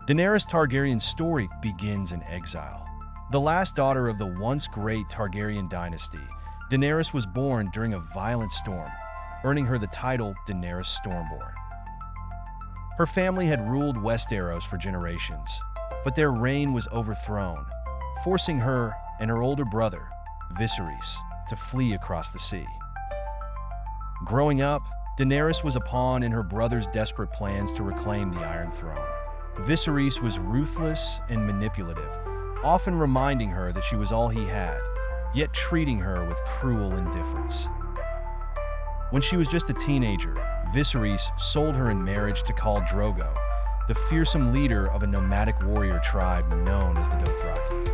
Daenerys Targaryen's story begins in exile. The last daughter of the once great Targaryen dynasty, Daenerys was born during a violent storm, earning her the title Daenerys Stormborn. Her family had ruled Westeros for generations, but their reign was overthrown, forcing her and her older brother, Viserys, to flee across the sea. Growing up, Daenerys was a pawn in her brother's desperate plans to reclaim the Iron Throne. Viserys was ruthless and manipulative, often reminding her that she was all he had, yet treating her with cruel indifference. When she was just a teenager, Viserys sold her in marriage to Khal Drogo, the fearsome leader of a nomadic warrior tribe known as the Dothraki.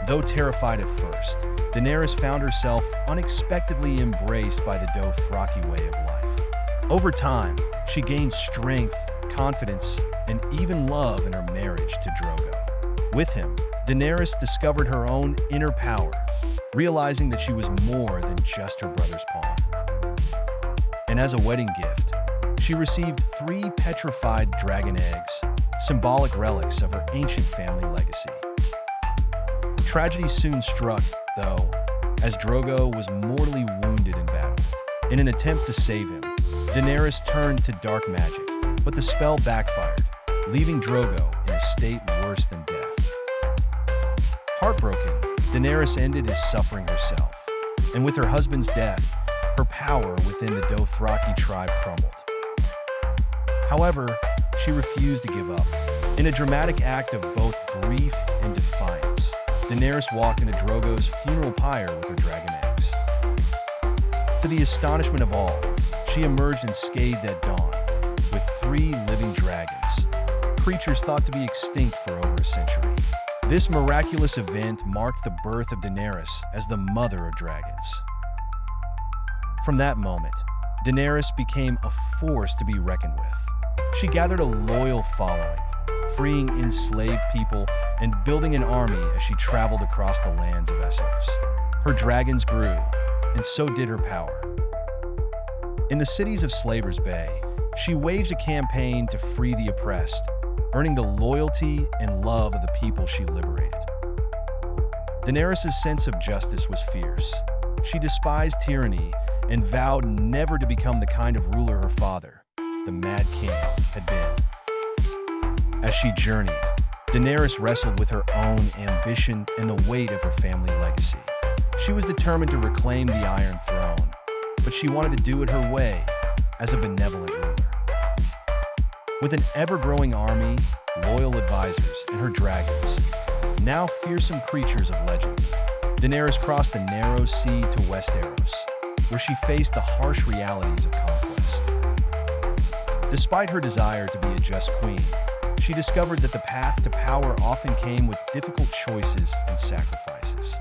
Though terrified at first, Daenerys found herself unexpectedly embraced by the Dothraki way of life. Over time, she gained strength, confidence, and even love in her marriage to Drogo. With him, Daenerys discovered her own inner power, realizing that she was more than just her brother's pawn. And as a wedding gift, she received 3 petrified dragon eggs, symbolic relics of her ancient family legacy. Tragedy soon struck, though, as Drogo was mortally wounded in battle. In an attempt to save him, Daenerys turned to dark magic, but the spell backfired, leaving Drogo in a state worse than death. Heartbroken, Daenerys ended his suffering herself, and with her husband's death, her power within the Dothraki tribe crumbled. However, she refused to give up. In a dramatic act of both grief and defiance, Daenerys walked into Drogo's funeral pyre with her dragon eggs. To the astonishment of all, she emerged unscathed at dawn, with 3 living dragons, creatures thought to be extinct for over a century. This miraculous event marked the birth of Daenerys as the mother of dragons. From that moment, Daenerys became a force to be reckoned with. She gathered a loyal following, freeing enslaved people and building an army as she traveled across the lands of Essos. Her dragons grew, and so did her power. In the cities of Slaver's Bay, she waged a campaign to free the oppressed, earning the loyalty and love of the people she liberated. Daenerys' sense of justice was fierce. She despised tyranny and vowed never to become the kind of ruler her father, the Mad King, had been. As she journeyed, Daenerys wrestled with her own ambition and the weight of her family legacy. She was determined to reclaim the Iron Throne, but she wanted to do it her way, as a benevolent ruler. With an ever-growing army, loyal advisors, and her dragons, now fearsome creatures of legend, Daenerys crossed the narrow sea to Westeros, where she faced the harsh realities of conquest. Despite her desire to be a just queen, she discovered that the path to power often came with difficult choices and sacrifices.